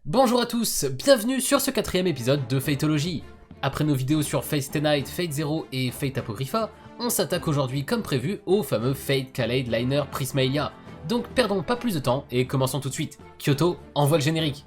Bonjour à tous, bienvenue sur ce 4ème épisode de Fateology. Après nos vidéos sur Fate Stay Night, Fate Zero et Fate Apocrypha, on s'attaque aujourd'hui comme prévu au fameux Fate Kaleid Liner Prismalia. Donc perdons pas plus de temps et commençons tout de suite. Kyoto, envoie le générique.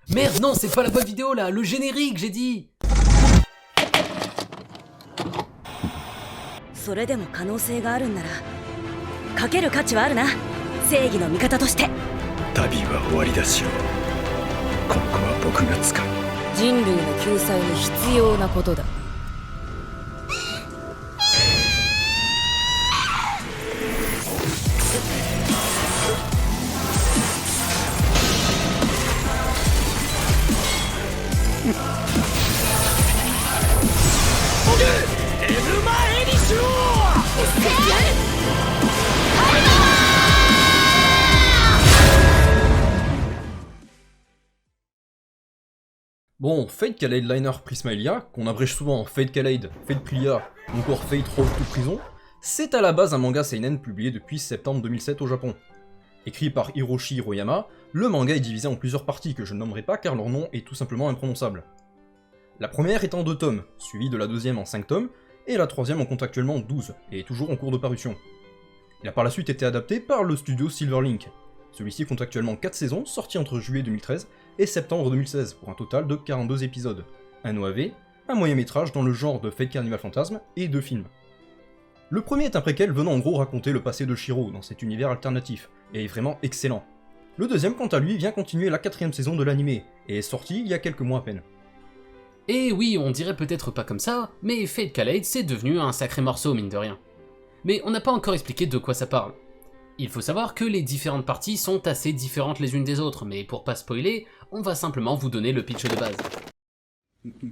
Merde, non, c'est pas la bonne vidéo là, le générique, j'ai dit. それでも可能性があるんならかける価値はあるな、正義の味方として。旅は終わりだしよ。この子は僕が使う。人類の救済に必要なことだ。Bon, Fate Kaleid Liner Prismalia, qu'on abrège souvent en Fate Kaleid, Fate Priya ou encore Fate Road to Prison, c'est à la base un manga seinen publié depuis septembre 2007 au Japon. Écrit par Hiroshi Hiroyama, le manga est divisé en plusieurs parties que je ne nommerai pas car leur nom est tout simplement imprononçable. La première est en 2 tomes, suivie de la deuxième en 5 tomes, et la troisième en compte actuellement 12, et est toujours en cours de parution. Il a par la suite été adapté par le studio Silverlink. Celui-ci compte actuellement 4 saisons, sorties entre juillet 2013 et septembre 2016, pour un total de 42 épisodes. Un OAV, un moyen-métrage dans le genre de Fate Carnival Phantasm, et 2 films. Le premier est un préquel venant en gros raconter le passé de Shiro dans cet univers alternatif, et est vraiment excellent. Le deuxième, quant à lui, vient continuer la 4ème saison de l'animé, et est sorti il y a quelques mois à peine. Et oui, on dirait peut-être pas comme ça, mais Fate Kaleid c'est devenu un sacré morceau mine de rien. Mais on n'a pas encore expliqué de quoi ça parle. Il faut savoir que les différentes parties sont assez différentes les unes des autres, mais pour pas spoiler, on va simplement vous donner le pitch de base.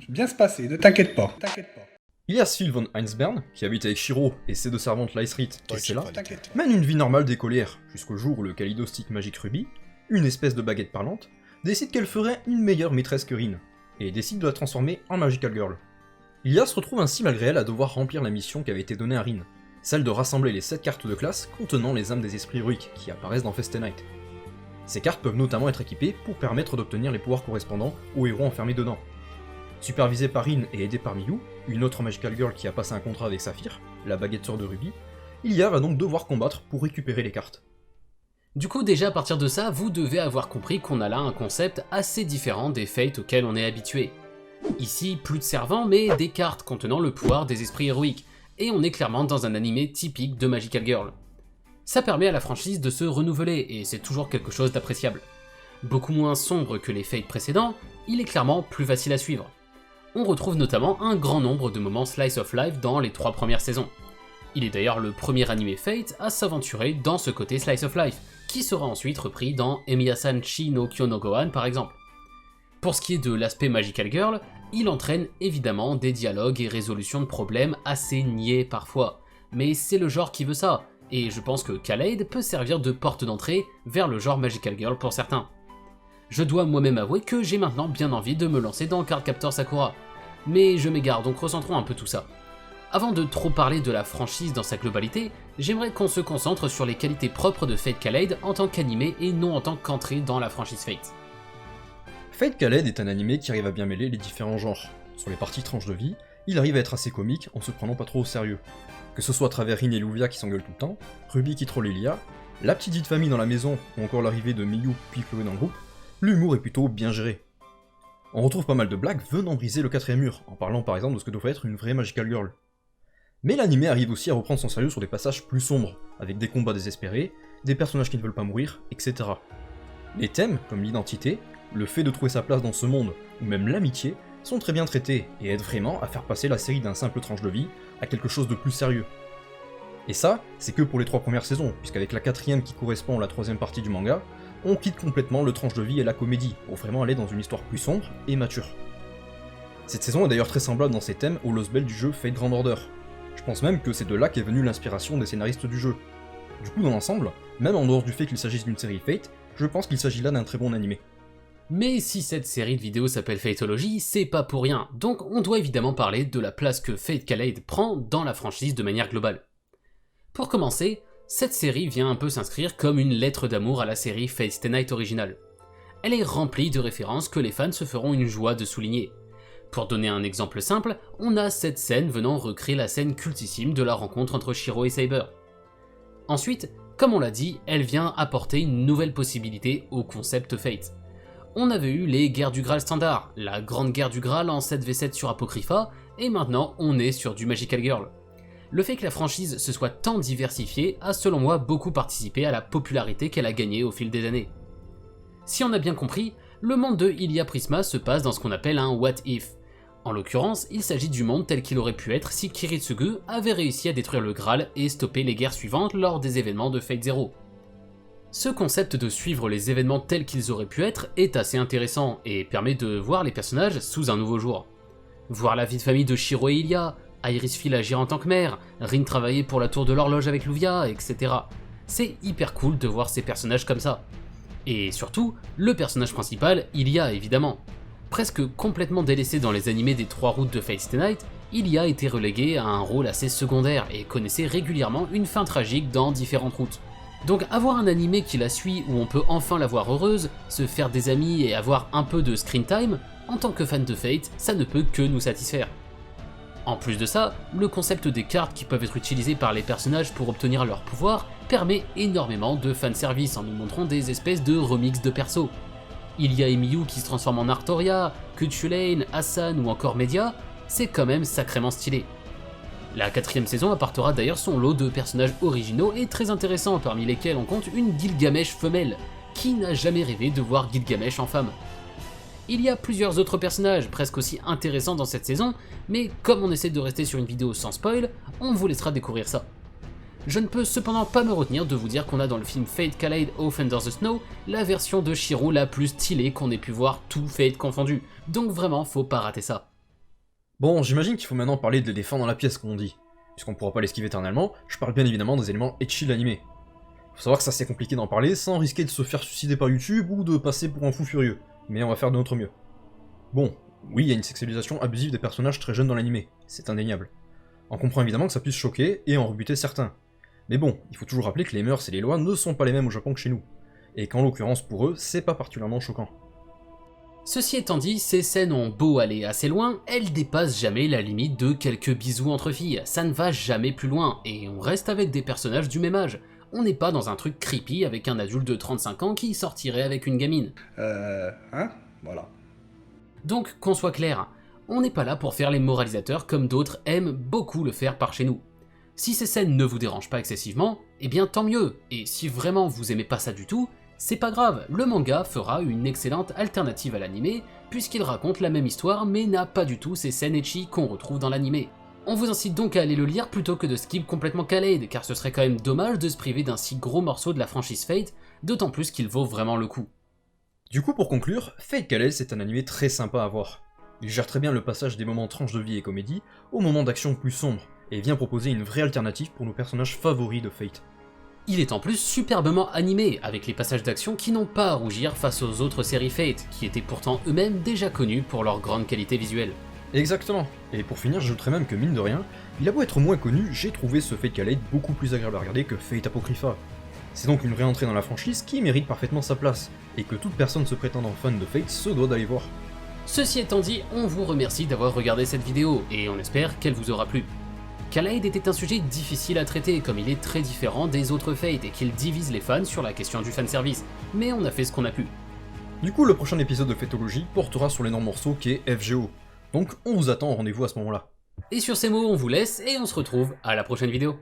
Bien se passer, ne t'inquiète pas. Sylv von Heinsbern, qui habite avec Shiro et ses 2 servantes Lysrit et Sela, T'inquiète. mène une vie normale d'écolière, jusqu'au jour où le Kaleido-Stick magique Ruby, une espèce de baguette parlante, décide qu'elle ferait une meilleure maîtresse que Rin, et décide de la transformer en Magical Girl. Se retrouve ainsi malgré elle à devoir remplir la mission qui avait été donnée à Rin, celle de rassembler les 7 cartes de classe contenant les âmes des esprits héroïques qui apparaissent dans Fate Stay Night. Ces cartes peuvent notamment être équipées pour permettre d'obtenir les pouvoirs correspondants aux héros enfermés dedans. Supervisée par Rin et aidée par Miyu, une autre Magical Girl qui a passé un contrat avec Saphir, la baguette sœur de Ruby, va donc devoir combattre pour récupérer les cartes. Du coup déjà à partir de ça, vous devez avoir compris qu'on a là un concept assez différent des Fates auxquels on est habitué. Ici, plus de servants, mais des cartes contenant le pouvoir des esprits héroïques, et on est clairement dans un animé typique de Magical Girl. Ça permet à la franchise de se renouveler, et c'est toujours quelque chose d'appréciable. Beaucoup moins sombre que les Fates précédents, il est clairement plus facile à suivre. On retrouve notamment un grand nombre de moments slice of life dans les 3 premières saisons. Il est d'ailleurs le premier animé Fate à s'aventurer dans ce côté slice of life, qui sera ensuite repris dans Emiya-san Chi no Kyo no Gohan par exemple. Pour ce qui est de l'aspect Magical Girl, il entraîne évidemment des dialogues et résolutions de problèmes assez niais parfois, mais c'est le genre qui veut ça, et je pense que Kaleid peut servir de porte d'entrée vers le genre Magical Girl pour certains. Je dois moi-même avouer que j'ai maintenant bien envie de me lancer dans Cardcaptor Sakura, mais je m'égare donc recentrons un peu tout ça. Avant de trop parler de la franchise dans sa globalité, j'aimerais qu'on se concentre sur les qualités propres de Fate Kaleid en tant qu'animé et non en tant qu'entrée dans la franchise Fate. Fate Kaleid est un animé qui arrive à bien mêler les différents genres. Sur les parties tranches de vie, il arrive à être assez comique en se prenant pas trop au sérieux. Que ce soit à travers Rin et Luvia qui s'engueulent tout le temps, Ruby qui troll Elia, la petite vie de famille dans la maison ou encore l'arrivée de Miyu puis Chloé dans le groupe, l'humour est plutôt bien géré. On retrouve pas mal de blagues venant briser le 4ème mur, en parlant par exemple de ce que devrait être une vraie Magical Girl. Mais l'anime arrive aussi à reprendre son sérieux sur des passages plus sombres, avec des combats désespérés, des personnages qui ne veulent pas mourir, etc. Les thèmes, comme l'identité, le fait de trouver sa place dans ce monde, ou même l'amitié, sont très bien traités et aident vraiment à faire passer la série d'un simple tranche de vie à quelque chose de plus sérieux. Et ça, c'est que pour les 3 premières saisons, puisqu'avec la 4ème qui correspond à la 3ème partie du manga, on quitte complètement le tranche de vie et la comédie, pour vraiment aller dans une histoire plus sombre et mature. Cette saison est d'ailleurs très semblable dans ses thèmes au Lost Bell du jeu Fate Grand Order. Je pense même que c'est de là qu'est venue l'inspiration des scénaristes du jeu. Du coup, dans l'ensemble, même en dehors du fait qu'il s'agisse d'une série Fate, je pense qu'il s'agit là d'un très bon animé. Mais si cette série de vidéos s'appelle Fateology, c'est pas pour rien, donc on doit évidemment parler de la place que Fate Kaleid prend dans la franchise de manière globale. Pour commencer, cette série vient un peu s'inscrire comme une lettre d'amour à la série Fate Stay Night originale. Elle est remplie de références que les fans se feront une joie de souligner. Pour donner un exemple simple, on a cette scène venant recréer la scène cultissime de la rencontre entre Shiro et Saber. Ensuite, comme on l'a dit, elle vient apporter une nouvelle possibilité au concept Fate. On avait eu les guerres du Graal standard, la grande guerre du Graal en 7v7 sur Apocrypha, et maintenant on est sur du Magical Girl. Le fait que la franchise se soit tant diversifiée a selon moi beaucoup participé à la popularité qu'elle a gagnée au fil des années. Si on a bien compris, le monde de Ilia Prisma se passe dans ce qu'on appelle un What If. En l'occurrence, il s'agit du monde tel qu'il aurait pu être si Kiritsugu avait réussi à détruire le Graal et stopper les guerres suivantes lors des événements de Fate Zero. Ce concept de suivre les événements tels qu'ils auraient pu être est assez intéressant et permet de voir les personnages sous un nouveau jour. Voir la vie de famille de Shiro et Ilia, Iris Phil agir en tant que mère, Rin travailler pour la tour de l'horloge avec Luvia, etc. C'est hyper cool de voir ces personnages comme ça. Et surtout, le personnage principal, Ilia évidemment. Presque complètement délaissé dans les animés des 3 routes de Fate Stay Night, Ilia était relégué à un rôle assez secondaire et connaissait régulièrement une fin tragique dans différentes routes. Donc avoir un animé qui la suit où on peut enfin la voir heureuse, se faire des amis et avoir un peu de screen time, en tant que fan de Fate, ça ne peut que nous satisfaire. En plus de ça, le concept des cartes qui peuvent être utilisées par les personnages pour obtenir leur pouvoir permet énormément de fanservice en nous montrant des espèces de remix de persos. Il y a Emiyu qui se transforme en Arctoria, Kutchulain, Hassan ou encore Media, c'est quand même sacrément stylé. La 4ème saison apportera d'ailleurs son lot de personnages originaux et très intéressants, parmi lesquels on compte une Gilgamesh femelle. Qui n'a jamais rêvé de voir Gilgamesh en femme? Il y a plusieurs autres personnages presque aussi intéressants dans cette saison, mais comme on essaie de rester sur une vidéo sans spoil, on vous laissera découvrir ça. Je ne peux cependant pas me retenir de vous dire qu'on a dans le film Fate Kaleid Oath Under the Snow la version de Shiro la plus stylée qu'on ait pu voir, tout Fate confondu, donc vraiment faut pas rater ça. Bon, j'imagine qu'il faut maintenant parler de défendre dans la pièce, comme on dit. Puisqu'on pourra pas l'esquiver éternellement, je parle bien évidemment des éléments ecchi de l'animé. Faut savoir que ça c'est compliqué d'en parler sans risquer de se faire suicider par YouTube ou de passer pour un fou furieux, mais on va faire de notre mieux. Bon, oui, il y a une sexualisation abusive des personnages très jeunes dans l'animé, c'est indéniable. On comprend évidemment que ça puisse choquer et en rebuter certains. Mais bon, il faut toujours rappeler que les mœurs et les lois ne sont pas les mêmes au Japon que chez nous, et qu'en l'occurrence pour eux, c'est pas particulièrement choquant. Ceci étant dit, ces scènes ont beau aller assez loin, elles dépassent jamais la limite de quelques bisous entre filles, ça ne va jamais plus loin, et on reste avec des personnages du même âge. On n'est pas dans un truc creepy avec un adulte de 35 ans qui sortirait avec une gamine. Voilà. Donc, qu'on soit clair, on n'est pas là pour faire les moralisateurs comme d'autres aiment beaucoup le faire par chez nous. Si ces scènes ne vous dérangent pas excessivement, eh bien tant mieux, et si vraiment vous aimez pas ça du tout, c'est pas grave, le manga fera une excellente alternative à l'animé, puisqu'il raconte la même histoire mais n'a pas du tout ces scènes ecchi qu'on retrouve dans l'animé. On vous incite donc à aller le lire plutôt que de skip complètement Kaleid, car ce serait quand même dommage de se priver d'un si gros morceau de la franchise Fate, d'autant plus qu'il vaut vraiment le coup. Du coup, pour conclure, Fate Kaleid c'est un animé très sympa à voir. Il gère très bien le passage des moments tranches de vie et comédie aux moments d'action plus sombres, et vient proposer une vraie alternative pour nos personnages favoris de Fate. Il est en plus superbement animé, avec les passages d'action qui n'ont pas à rougir face aux autres séries Fate, qui étaient pourtant eux-mêmes déjà connus pour leur grande qualité visuelle. Exactement, et pour finir, j'ajouterais même que mine de rien, il a beau être moins connu, j'ai trouvé ce Fate Kaleid beaucoup plus agréable à regarder que Fate Apocrypha. C'est donc une vraie entrée dans la franchise qui mérite parfaitement sa place, et que toute personne se prétendant fan de Fate se doit d'aller voir. Ceci étant dit, on vous remercie d'avoir regardé cette vidéo, et on espère qu'elle vous aura plu. Kaleid était un sujet difficile à traiter, comme il est très différent des autres Fate, et qu'il divise les fans sur la question du fanservice, mais on a fait ce qu'on a pu. Du coup, le prochain épisode de Fateology portera sur l'énorme morceau qui est FGO, donc on vous attend au rendez-vous à ce moment-là. Et sur ces mots, on vous laisse, et on se retrouve à la prochaine vidéo.